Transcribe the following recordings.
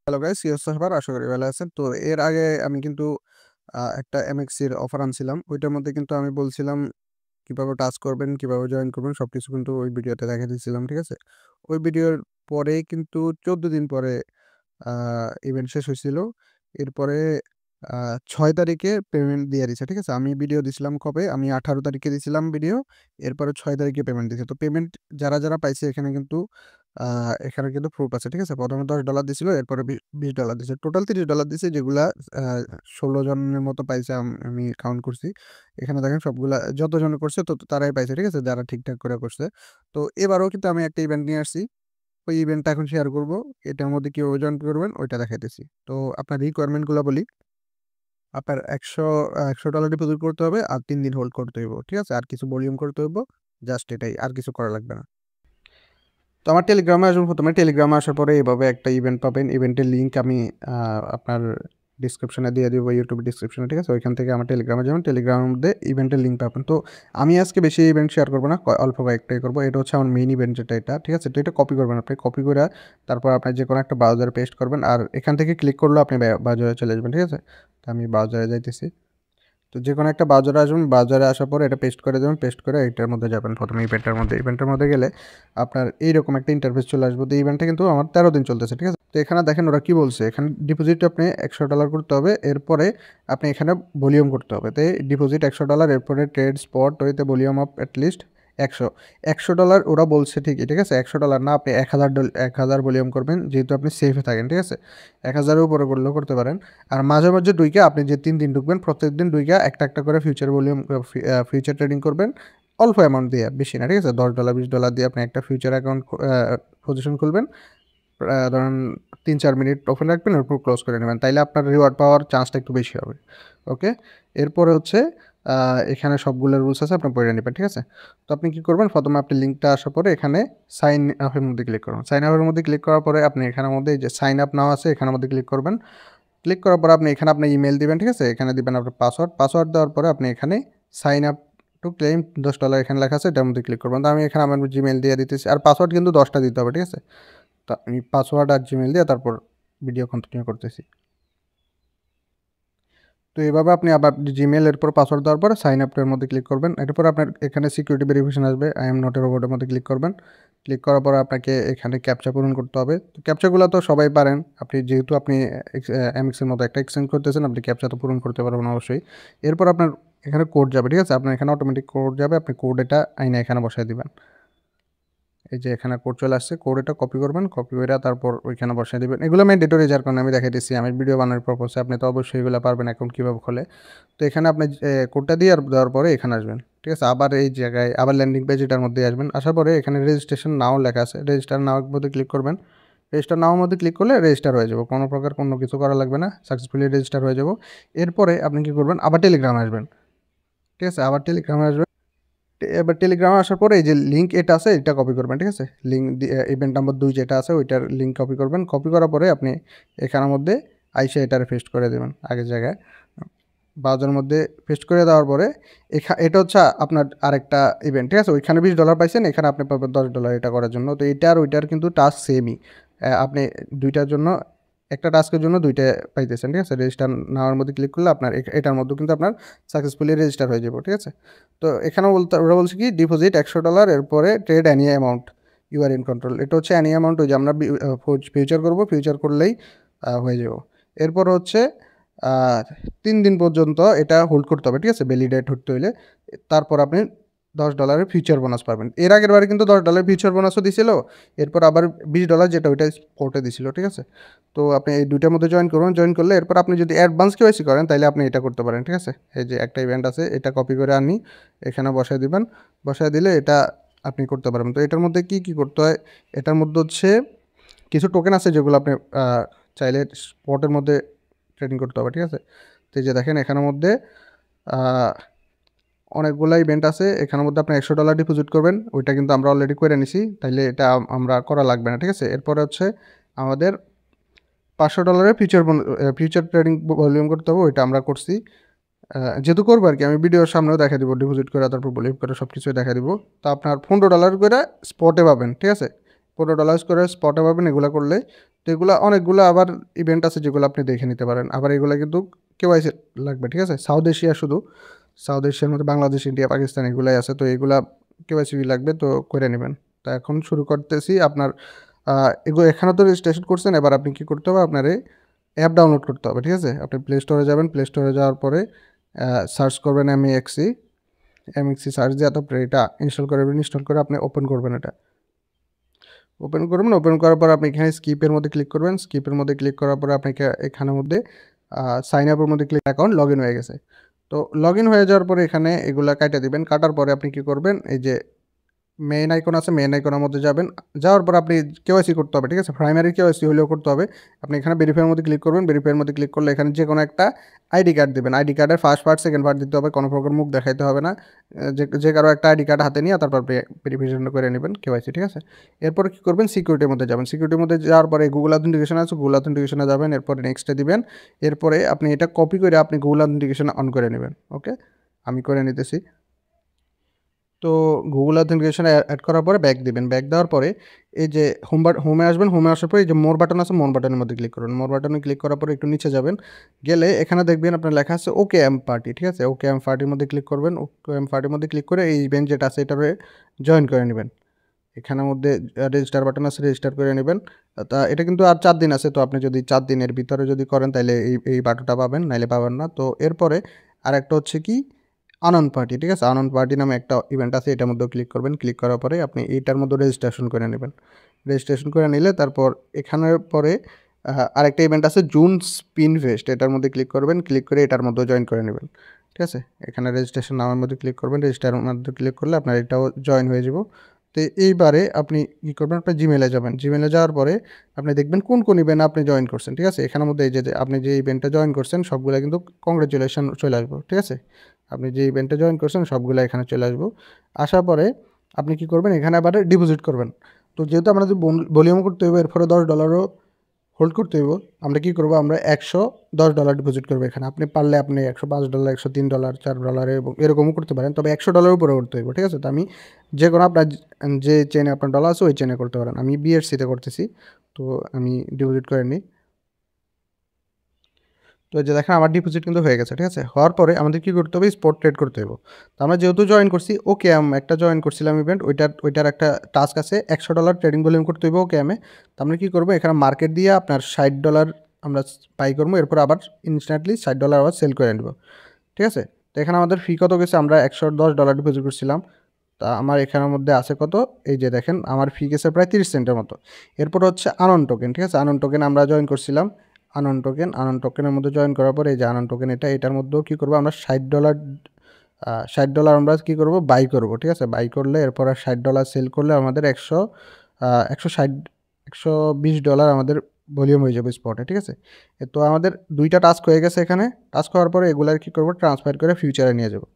Hello guys, সাহেবার আশা করি ভালো আছেন। তো এর আগে আমি কিন্তু একটা এমএক্সির অফার আনছিলাম। ওইটার মধ্যে কিন্তু আমি বলছিলাম কিভাবে টাচ করবেন, কিভাবে জয়েন করবেন সবকিছু কিন্তু ওই ভিডিওতে দেখাই দিয়েছিলাম, ঠিক আছে? ওই ভিডিওর পরে কিন্তু 14 দিন পরে ইভেন্ট শেষ হয়েছিল। এরপরে 6 তারিখে পেমেন্ট দিয়ে দিছে, ঠিক আছে? আমি ভিডিও দিছিলাম কবে? আমি 18 তারিখে দিছিলাম ভিডিও। এরপরে 6 তারিখে পেমেন্ট দিছে। তো পেমেন্ট যারা পাইছে এখানে কিন্তু আ এখানে কিন্তু প্রুফ আছে, ঠিক আছে? ১ম এ $10 দিছিল, এরপরে $20 দিছে। টোটাল $30 দিছে, যেগুলা আ ১৬ জনের মতো পাইছে, আমি কাউন্ট করছি। এখানে দেখেন সবগুলা যতজন করছে তারাই পাইছে, ঠিক আছে? যারা ঠিকঠাক করে করছে। তো এবারও কিন্তু আমি একটা ইভেন্ট নিয়ে আসছি। ওই ইভেন্টটা এখন শেয়ার করব। এটার মধ্যে কিভাবে জয়েন করবেন ওইটা দেখাইতেছি। তো আপনার রিকোয়ারমেন্ট গুলা বলি। আপনার $100 ডিপোজিট করতে হবে আর ৩ দিন হোল্ড করতে হইব। ঠিক আছে? আর কিছু ভলিউম করতে হইব। জাস্ট এটাই। আর কিছু করা লাগবে না। তো আমার টেলিগ্রামে আসবেন। ১ম এ টেলিগ্রামে আসার পরে এভাবে একটা ইভেন্ট পাবেন। ইভেন্টের লিঙ্ক আমি আপনার ডিসক্রিপশনে দিয়ে দিব, YouTube ডিসক্রিপশনে, ঠিক আছে? ওইখান থেকে আমার টেলিগ্রামে যাবেন। টেলিগ্রামের মধ্যে ইভেন্টের লিঙ্ক পাবেন। তো আমি আজকে বেশি ইভেন্ট শেয়ার করব না। অল্প কয়েকটাই করব। এটা হচ্ছে আমার মেইন ইভেন্ট যেটা এটা, ঠিক আছে? তো এটা কপি করবেন আপনি। কপি কইরা তারপর আপনার যেকোনো একটা ব্রাউজারে পেস্ট করবেন। আর এখান থেকে ক্লিক করলেও আপনি ব্রাউজারে চলে যাবেন, ঠিক আছে? তো আমি ব্রাউজারে যাইতেছি। তো যেকোনো একটা ব্রাউজারে আসবেন, ব্রাউজারে আসার পরে এটা পেস্ট করে দেবেন, পেস্ট করে এটার মধ্যে যাবেন। ১ম এ ইভেন্টের মধ্যে গেলে আপনার এইরকম একটা ইন্টারফেস চলে আসবে। তো ইভেন্টটা কিন্তু আমার ১৩ দিন চলতেছে, ঠিক আছে? তো এখানে দেখেন ওরা কি বলছে, এখানে ডিপোজিট আপনি $100 করতে হবে, এরপরে আপনি এখানে ভলিউম করতে হবে। তো ডিপোজিট $100, এরপরে ট্রেড স্পট ওইতে ভলিউম অফ অ্যাটলিস্ট ১০০। $100 ওরা বলছে ঠিকই, ঠিক আছে? $100 না, আপনি ১,০০০ ভলিউম করবেন, যেহেতু আপনি সেফে থাকেন, ঠিক আছে? ১,০০০ এর উপরে করলেও করতে পারেন। আর মাঝে মাঝে ডুইকা আপনি যে ৩ দিন ঢুকবেন, প্রত্যেকদিন ডুইকা একটা করে ফিউচার ভলিউম ফিউচার ট্রেডিং করবেন। অল্প অ্যামাউন্ট দিয়ে, বেশি না, ঠিক আছে? $10 $20 দিয়ে আপনি একটা ফিউচার অ্যাকাউন্ট পজিশন খুলবেন। ধরেন ৩-৪ মিনিট ওপেন রাখবেন, এরপর ক্লোজ করে নেবেন। তাইলে আপনার রিওয়ার্ড পাওয়ার চান্সটা একটু বেশি হবে। ওকে? এরপরে হচ্ছে এখানে সবগুলো রুলস আছে, আপনি পড়ে নেবেন, ঠিক আছে? তো আপনি কি করবেন, ১ম এ আপনি লিঙ্কটা আসার পরে এখানে সাইন আপ এর মধ্যে ক্লিক করবেন। সাইন আপ এর মধ্যে ক্লিক করার পরে আপনি এখানের মধ্যে এই যে সাইন আপ নাও আছে, এখানের মধ্যে ক্লিক করবেন। ক্লিক করার পরে আপনি এখানে আপনার ইমেইল দিবেন, ঠিক আছে? এখানে দিবেন আপনার পাসওয়ার্ড দেওয়ার পরে আপনি এখানে সাইন আপ টু ক্লেইম $10 এখানে লেখা আছে, এটার মধ্যে ক্লিক করবেন। তো আমি এখানে আমার জিমেইল দিয়ে দিতেছি। আর পাসওয়ার্ড কিন্তু ১০ টা দিতে হবে, ঠিক আছে? তো আমি পাসওয়ার্ড আর জিমেইল দিয়ে তারপর ভিডিও কন্টিনিউ করতেছি। তো এভাবে আপনি আবার জিমেইল, এরপর পাসওয়ার্ড দেওয়ার পরে সাইন আপ এর মধ্যে ক্লিক করবেন। এরপর আপনার এখানে সিকিউরিটি ভেরিফিকেশন আসবে। আই এম নট এ রোবটের মধ্যে ক্লিক করবেন। ক্লিক করার পরে আপনাকে এখানে ক্যাপচা পূরণ করতে হবে। তো ক্যাপচাগুলো তো সবাই পারেন। আপনি যেহেতু এমএক্স এর মতো একটা এক্সচেঞ্জ করতেছেন, আপনি ক্যাপচা তো পূরণ করতে পারবেন অবশ্যই। এরপর আপনার এখানে কোড যাবে, ঠিক আছে? আপনার এখানে অটোমেটিক কোড যাবে। আপনি কোড এটা আইনা এখানে বসায় দিবেন। এই যে এখানে কোড চলে আসছে, কোড এটা কপি করবেন, কপি করে তারপর ওইখানে বসায় দিবেন। এগুলো ম্যান্ডেটরি, যার কারণে আমি দেখাই দিচ্ছি। আমি ভিডিও বানানোর পারপসে, আপনি তো অবশ্যই এগুলো পারবেন অ্যাকাউন্ট কীভাবে খোলে। তো এখানে আপনি কোডটা দিয়ে আর দেওয়ার পরে এখানে আসবেন, ঠিক আছে? আবার এই জায়গায় আবার ল্যান্ডিং পেজ এটার মধ্যে আসবেন। আসার পরে এখানে রেজিস্ট্রেশন নাও লেখা আছে, রেজিস্টার নাও মধ্যে ক্লিক করবেন। রেজিস্টার নাও মধ্যে ক্লিক করলে রেজিস্টার হয়ে যাব, কোনো প্রকার কোনো কিছু করা লাগবে না, সাকসেসফুলি রেজিস্টার হয়ে যাব। এরপরে আপনি কী করবেন, আবার টেলিগ্রামে আসবেন, ঠিক আছে? আবার টেলিগ্রামে আসবেন। এবার টেলিগ্রামে আসার পরে এই যে লিঙ্ক এটা আছে, এটা কপি করবেন, ঠিক আছে? লিঙ্ক ইভেন্ট নাম্বার ২ যেটা আছে ওইটার লিঙ্ক কপি করবেন। কপি করার পরে আপনি এখানের মধ্যে আইসা এটারে পেস্ট করে দেবেন আগের জায়গায়। ব্রাউজারের মধ্যে পেস্ট করে দেওয়ার পরে এটা হচ্ছে আপনার আরেকটা ইভেন্ট, ঠিক আছে? ওইখানে $20 পাইছেন, এখানে আপনি পাবেন $10 এটা করার জন্য। তো এটা আর ওইটার কিন্তু টাস্ক সেমই। আপনি ২ টার জন্য, একটা টাস্কের জন্য ২ টা পাইতেছেন, ঠিক আছে? রেজিস্টার নাওয়ার মধ্যে ক্লিক করলে আপনার এটার মধ্যেও কিন্তু আপনার সাকসেসফুলি রেজিস্টার হয়ে যাবে, ঠিক আছে? তো এখানেও ওরা বলছে কি ডিপোজিট $100, এরপরে trade any amount, you are in control. এটা হচ্ছে অ্যানি অ্যামাউন্ট, ওই যে আমরা ফিউচার করবো, ফিউচার করলেই হয়ে যাব। এরপর হচ্ছে আ ৩ দিন পর্যন্ত এটা হোল্ড করতে হবে, ঠিক আছে? ভ্যালিডেট হতে হইলে। তারপর আপনি $10 ফিউচার বোনাস পাবেন। এর আগের বারে কিন্তু $10 ফিউচার বোনাসও দিছিল। এরপর আবার $20 যেটা ওইটা স্পটে দিছিল, ঠিক আছে? তো আপনি এই ২ টার মধ্যে জয়েন করুন। জয়েন করলে এরপর আপনি যদি অ্যাডভান্স কেওয়াইসি করেন তাইলে আপনি এটা করতে পারেন, ঠিক আছে? এই যে একটা ইভেন্ট আছে, এটা কপি করে আনি এখানে বসায় দিবেন। বসায় দিলে এটা আপনি করতে পারবেন। তো এটার মধ্যে কি করতে হয়? এটার মধ্যে হচ্ছে কিছু টোকেন আছে যেগুলো আপনি আ চাইলে স্পটের মধ্যে ট্রেডিং করতে হবে, ঠিক আছে? তো এই যে দেখেন এখানের মধ্যে আ অনেকগুলা ইভেন্ট আছে। এখানের মধ্যে আপনি $100 ডিপোজিট করবেন। ওইটা কিন্তু আমরা অলরেডি করে নিছি। তাইলে এটা আমরা করা লাগবে না, ঠিক আছে? এরপরে হচ্ছে আমাদের $500 এর ফিউচার ট্রেডিং ভলিউম করতে হবে, ওইটা আমরা করছি। যেহেতু করবো আরকি, আমি ভিডিওর সামনেও দেখা দিব, ডিপোজিট করে তারপর ভলিউম করে সবকিছুই দেখা দিব। তো আপনার $15 করে স্পটে পাবেন, ঠিক আছে? $15 করে স্পটে পাবেন এগুলা করলে। তো এগুলা অনেকগুলো আবার ইভেন্ট আছে যেগুলো আপনি দেখে নিতে পারেন। আবার এগুলা কিন্তু কেওয়াইসি লাগবে, ঠিক আছে? সাউথ এশিয়া শুধু, সাউথ এশিয়ার মধ্যে বাংলাদেশ, ইন্ডিয়া, পাকিস্তান এগুলাই আছে। তো এগুলা কেওয়াইসি লাগবে, তো করে নেবেন। তো এখন শুরু করতেছি আপনার এখানে তো রেজিস্ট্রেশন করছেন, এবার আপনি কী করতে হবে, আপনার অ্যাপ ডাউনলোড করতে হবে, ঠিক আছে? আপনি প্লে স্টোরে যাবেন, প্লে স্টোরে যাওয়ার পরে সার্চ করবেন এমএক্সি সার্চ দিয়ে তারপরে এটা ইনস্টল করবেন। ইনস্টল করে আপনি ওপেন করবেন, এটা ওপেন করবেন। ওপেন করার পর আপনি এখানে স্কিপের মধ্যে ক্লিক করবেন। স্কিপের মধ্যে ক্লিক করার পরে আপনাকে এখানের মধ্যে সাইন আপের মধ্যে ক্লিক, অ্যাকাউন্ট লগ ইন হয়ে গেছে। তো লগ ইন হয়ে যাওয়ার পরে এখানে এগুলা কাটা দিবেন। কাটার পরে আপনি কী করবেন, এই যে মেইন আইকন আছে, মেইন আইকনের মধ্যে যাবেন। যাওয়ার পর আপনি কেওয়াইসি করতে হবে, ঠিক আছে? প্রাইমারি কেওয়াইসি হলেও করতে হবে। আপনি এখানে ভেরিফাইয়ের মধ্যে ক্লিক করবেন। ভেরিফাইয়ের মধ্যে ক্লিক করলে এখানে যে কোনো একটা আইডি কার্ড দেবেন। আইডি কার্ডের ফার্স্ট পার্ট, সেকেন্ড পার্ট দিতে হবে, কোনো প্রকার মুখ দেখাইতে হবে না। যে কারো একটা আইডি কার্ড হাতে নিয়ে তারপর ভেরিফিকেশন করে নেবেন কেওয়াইসি, ঠিক আছে? এরপর কী করবেন, সিকিউরিটির মধ্যে যাবেন। সিকিউরিটির মধ্যে যাওয়ার পরে গুগল অথেন্টিকেশন আছে, গুগল অথেন্টিকেশনে যাবেন। এরপরে নেক্সটে দিবেন। এরপরে আপনি এটা কপি করে আপনি গুগল অথেন্টিকেশন অন করে নেবেন। ওকে, আমি করে নিতেছি। তো গুগল অথেন্টিকেশন অ্যাড করার পরে ব্যাক দিবেন। ব্যাক দেওয়ার পরে এই যে হোমে আসবেন। হোমে আসার পরে এই যে মোর বাটন আছে, মোর বাটনের মধ্যে ক্লিক করুন। মোর বাটনে ক্লিক করার পরে একটু নিচে যাবেন, গেলে এখানে দেখবেন আপনার লেখা আছে ওকে এম পার্টি, ঠিক আছে? ওকে এম পার্টির মধ্যে ক্লিক করবেন। ওকে এম পার্টির মধ্যে ক্লিক করে এই ইভেন্ট যেটা আছে এটারে জয়েন করে নেবেন। এখানের মধ্যে রেজিস্টার বাটন আছে, রেজিস্টার করে নেবেন। তা এটা কিন্তু আর 4 দিন আছে, তো আপনি যদি 4 দিনের ভিতরে যদি করেন তাহলে এই বাটনটা পাবেন, নাইলে পাবেন না। তো এরপরে আরেকটা হচ্ছে কি আনন্দ পার্টি, ঠিক আছে? আনন্দ পার্টি নামে একটা ইভেন্ট আছে, এটার মধ্যেও ক্লিক করবেন। ক্লিক করার পরে আপনি এইটার মধ্যে রেজিস্ট্রেশন করে নেবেন। রেজিস্ট্রেশন করে নিলে তারপর এখানের পরে আরেকটা ইভেন্ট আছে জুন স্পিন ফেস্ট, এটার মধ্যে ক্লিক করবেন। ক্লিক করে এটার মধ্যেও জয়েন করে নেবেন, ঠিক আছে? এখানে রেজিস্ট্রেশন নামের মধ্যে ক্লিক করবেন। রেজিস্টারের মধ্যে ক্লিক করলে আপনার এটাও জয়েন হয়ে যাব। তো এইবারে আপনি কী করবেন, আপনার জিমেলে যাবেন। জিমেলে যাওয়ার পরে আপনি দেখবেন কোন কোন ইভেন্ট আপনি জয়েন করছেন, ঠিক আছে? এখানের মধ্যে এই যে আপনি যে ইভেন্টটা জয়েন করছেন সবগুলো কিন্তু কংগ্রেচুলেশন চলে আসবো, ঠিক আছে? আপনি যে ইভেন্টে জয়েন করছেন সবগুলো এখানে চলে আসবো। আসার পরে আপনি কী করবেন, এখানে আবার ডিপোজিট করবেন। তো যেহেতু আমাদের ভলিউম করতে হবে, এরপরে $10 হোল্ড করতে হইব, আমরা কী করবো, আমরা $110 ডিপোজিট করবো এখানে। আপনি পারলে আপনি $105, $103, $4 এবং এরকমও করতে পারেন, তবে $100 উপরে করতে হইব, ঠিক আছে? তো আমি যে কোনো আপনার যে চেনে আপনার ডলার আছে ওই চেনে করতে পারেন। আমি বিএসসিতে করতেছি, তো আমি ডিপোজিট করে নিই। তো এই যে দেখেন আমার ডিপোজিট কিন্তু হয়ে গেছে, ঠিক আছে? হওয়ার পরে আমাদের কী করতে হবে, স্পট ট্রেড করতে হবে। তো আমরা যেহেতু জয়েন করছি ওকে একটা জয়েন করছিলাম ইভেন্ট, ওইটার একটা টাস্ক আছে $100 ট্রেডিং ভলিউম করতে হইব ওকে আমে। তো আমরা কী করবো, এখানে মার্কেট দিয়ে আপনার $60 আমরা বাই করবো, এরপর আবার ইনস্ট্যান্টলি $60 আবার সেল করে নেবো, ঠিক আছে? তো এখানে আমাদের ফি কত গেছে, আমরা $110 ডিপোজিট করছিলাম। তা আমার এখানের মধ্যে আছে কত, এই যে দেখেন আমার ফি গেছে প্রায় 30 সেন্টের মতো। এরপর হচ্ছে আনন্দ টোকেন, ঠিক আছে? আনন্দ টোকেন আমরা জয়েন করছিলাম। আনন্দ টোকেনের মধ্যে জয়েন করার পরে এই যে আনন্দ টোকেন এটার মধ্যেও কী করবো, আমরা $60 আমরা কী করবো, বাই করবো, ঠিক আছে? বাই করলে এরপর আর $60 সেল করলে আমাদের 120 ডলার আমাদের ভলিউম হয়ে যাবে স্পটে, ঠিক আছে? তো আমাদের 2টা টাস্ক হয়ে গেছে এখানে। টাস্ক হওয়ার পরে এগুলার কী করবো, ট্রান্সফার করে ফিউচারে নিয়ে যাবো।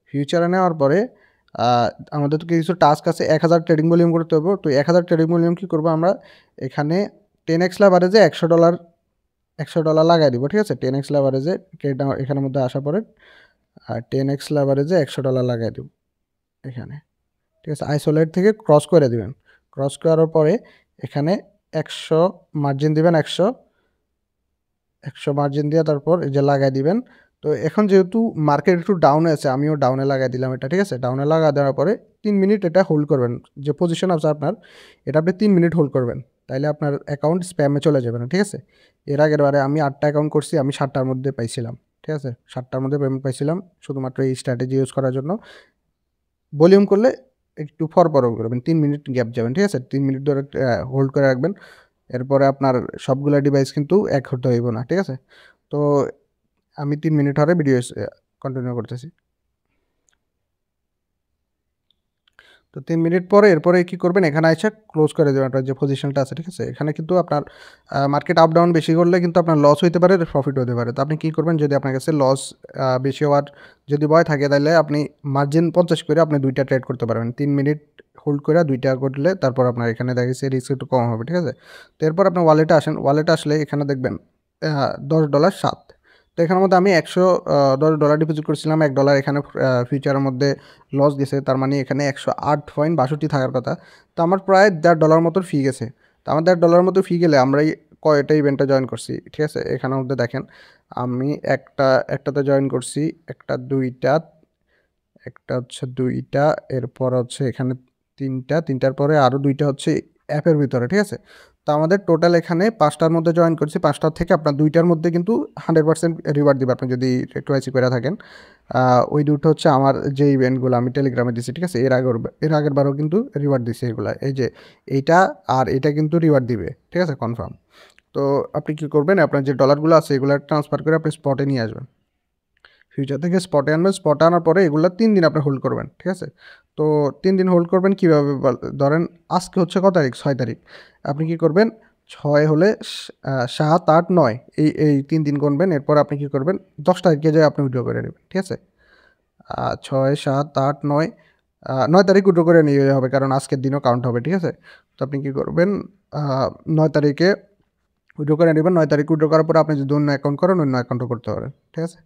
ফিউচারে নেওয়ার পরে আমাদের তো কিছু টাস্ক আছে, 1000 ট্রেডিং ভলিউম করতে হবে। তো 1000 ট্রেডিং ভলিউম কী করবো, আমরা এখানে 10x লাভারেজে $100 লাগাই দিব, ঠিক আছে? 10x লাভারেজে এখানের মধ্যে আসার পরে 10x লাভারেজে $100 লাগাই দিব এখানে, ঠিক আছে? আইসোলেট থেকে ক্রস করে দিবেন। ক্রস করার পরে এখানে 100 মার্জিন দিবেন, 100 মার্জিন দিয়ে তারপর এই যে লাগাই দিবেন। তো এখন যেহেতু মার্কেট একটু ডাউনে আছে, আমিও ডাউনে লাগাই দিলাম এটা, ঠিক আছে? ডাউনে লাগা দেওয়ার পরে 3 মিনিট এটা হোল্ড করবেন। যে পজিশন আছে আপনার, এটা আপনি 3 মিনিট হোল্ড করবেন, তাইলে আপনার অ্যাকাউন্ট স্প্যামে চলে যাবে না, ঠিক আছে? এর আগের বারে আমি 8টা অ্যাকাউন্ট করছি, আমি 7টার মধ্যে পাইছিলাম, ঠিক আছে? 7টার মধ্যে পেমেন্ট পাইছিলাম, শুধুমাত্র এই স্ট্র্যাটেজি ইউজ করার জন্য। ভলিউম করলে একটু পরও করবেন, 3 মিনিট গ্যাপ যাবেন, ঠিক আছে? 3 মিনিট ধরে হোল্ড করে রাখবেন। এরপরে আপনার সবগুলা ডিভাইস কিন্তু এক হতে হইব না, ঠিক আছে? তো আমি 3 মিনিট ধরে ভিডিও কন্টিনিউ করতেছি। তো 3 মিনিট পরে এরপরে কী করবেন, এখানে এসে ক্লোজ করে দেবেন আপনার যে পজিশনটা আছে, ঠিক আছে? এখানে কিন্তু আপনার মার্কেট আপ ডাউন বেশি করলে কিন্তু আপনার লস হইতে পারে, প্রফিট হতে পারে। তো আপনি কী করবেন, যদি আপনার কাছে লস বেশি হওয়ার যদি ভয় থাকে, তাহলে আপনি মার্জিন 50 করে আপনি 2টা ট্রেড করতে পারবেন। 3 মিনিট হোল্ড করে 2টা করলে তারপর আপনার এখানে দেখা গেছে রিস্ক একটু কম হবে, ঠিক আছে? তো এরপর আপনি ওয়ালেটে আসেন। ওয়ালেটে আসলে এখানে দেখবেন $10.07। তো তো এখানের মধ্যে আমি $100 ডিপোজিট করছিলাম, $1 এখানে ফিউচারের মধ্যে লস গেছে, তার মানে এখানে 108.62 থাকার কথা। তো আমার প্রায় $1.5 মতো ফি গেছে। তো আমার $1.5 মতো ফি গেলে আমরা কয়টা ইভেন্টে জয়েন করছি, ঠিক আছে? এখানের মধ্যে দেখেন আমি একটাতে জয়েন করছি, একটা হচ্ছে 2টা, এরপর হচ্ছে এখানে 3টার পরে আরও 2টা হচ্ছে অ্যাপের ভিতরে, ঠিক আছে? তো আমাদের টোটাল এখানে 5টার মধ্যে জয়েন করছি, 5টার থেকে আপনার 2টার মধ্যে কিন্তু 100% রিওয়ার্ড দিবে আপনি যদি কেওয়াইসি করে থাকেন। ওই দুটো হচ্ছে আমার যে ইভেন্টগুলো আমি টেলিগ্রামে দিছি, ঠিক আছে? এর আগের বারও কিন্তু রিওয়ার্ড দিছি এগুলা। এই যে এইটা আর এটা কিন্তু রিওয়ার্ড দিবে, ঠিক আছে? কনফার্ম। তো আপনি কী করবেন, আপনার যে ডলারগুলো আছে এগুলো ট্রান্সফার করে আপনি স্পটে নিয়ে আসবেন। ফিউচার থেকে স্পটে আনবেন, স্পটে আনার পরে এগুলো 3 দিন আপনি হোল্ড করবেন, ঠিক আছে? তো 3 দিন হোল্ড করবেন কীভাবে ধরেন আজকে হচ্ছে কত তারিখ? 6 তারিখ। আপনি কী করবেন, 6 হলে 7, 8, 9 এই 3 দিন গুনবেন। এরপর আপনি কী করবেন, 10 তারিখে যেয়ে আপনি উইথড্র করে নেবেন, ঠিক আছে? 6, 7, 8, 9, 9 তারিখ উইথড্র করে নিয়ে হবে, কারণ আজকের দিনও কাউন্ট হবে, ঠিক আছে? তো আপনি কী করবেন, 9 তারিখে উইথড্র করে নেবেন। 9 তারিখ উইথড্র করার পরে আপনি যদি অন্য অ্যাকাউন্ট করেন, অন্য অ্যাকাউন্টও করতে পারেন, ঠিক আছে?